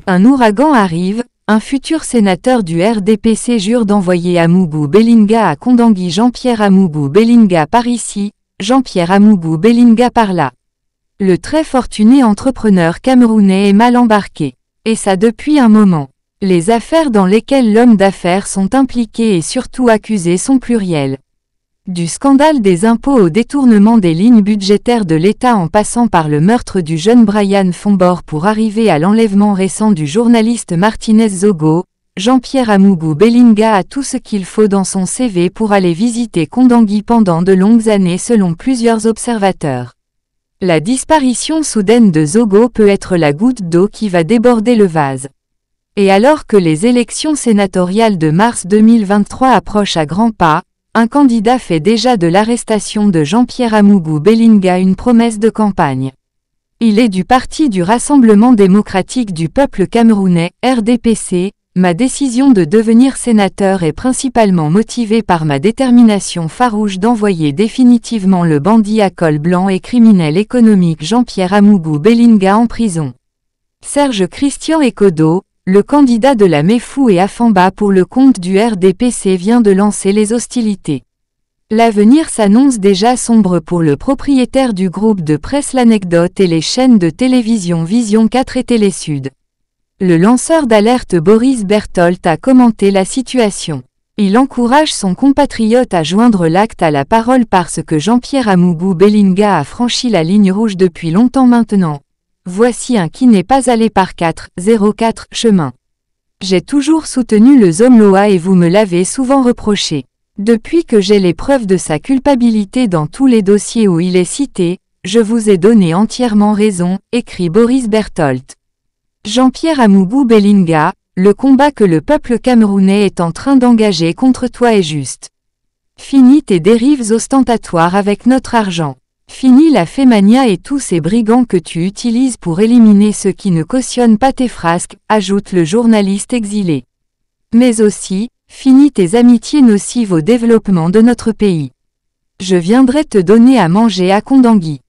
Un ouragan arrive, un futur sénateur du RDPC jure d'envoyer Amougou Bellinga à Kondangui. Jean-Pierre Amougou Bellinga par ici, Jean-Pierre Amougou Bellinga par là. Le très fortuné entrepreneur camerounais est mal embarqué. Et ça depuis un moment. Les affaires dans lesquelles l'homme d'affaires sont impliqués et surtout accusés sont plurielles. Du scandale des impôts au détournement des lignes budgétaires de l'État en passant par le meurtre du jeune Brian Fombor pour arriver à l'enlèvement récent du journaliste Martinez Zogo, Jean-Pierre Amougou Bellinga a tout ce qu'il faut dans son CV pour aller visiter Kondangui pendant de longues années selon plusieurs observateurs. La disparition soudaine de Zogo peut être la goutte d'eau qui va déborder le vase. Et alors que les élections sénatoriales de mars 2023 approchent à grands pas, un candidat fait déjà de l'arrestation de Jean-Pierre Amougou Bellinga une promesse de campagne. Il est du parti du Rassemblement démocratique du peuple camerounais, RDPC. Ma décision de devenir sénateur est principalement motivée par ma détermination farouche d'envoyer définitivement le bandit à col blanc et criminel économique Jean-Pierre Amougou Bellinga en prison. Serge Christian Ekodo, le candidat de la MEFU et Afamba pour le compte du RDPC vient de lancer les hostilités. L'avenir s'annonce déjà sombre pour le propriétaire du groupe de presse L'Anecdote et les chaînes de télévision Vision 4 et Télésud. Le lanceur d'alerte Boris Berthold a commenté la situation. Il encourage son compatriote à joindre l'acte à la parole parce que Jean-Pierre Amougou Bellinga a franchi la ligne rouge depuis longtemps maintenant. Voici un qui n'est pas allé par 404 chemin. J'ai toujours soutenu le Zomloa et vous me l'avez souvent reproché. Depuis que j'ai les preuves de sa culpabilité dans tous les dossiers où il est cité, je vous ai donné entièrement raison, écrit Boris Berthold. Jean-Pierre Amougou Bellinga, le combat que le peuple camerounais est en train d'engager contre toi est juste. Fini tes dérives ostentatoires avec notre argent. Fini la fémania et tous ces brigands que tu utilises pour éliminer ceux qui ne cautionnent pas tes frasques, ajoute le journaliste exilé. Mais aussi, fini tes amitiés nocives au développement de notre pays. Je viendrai te donner à manger à Kondangui.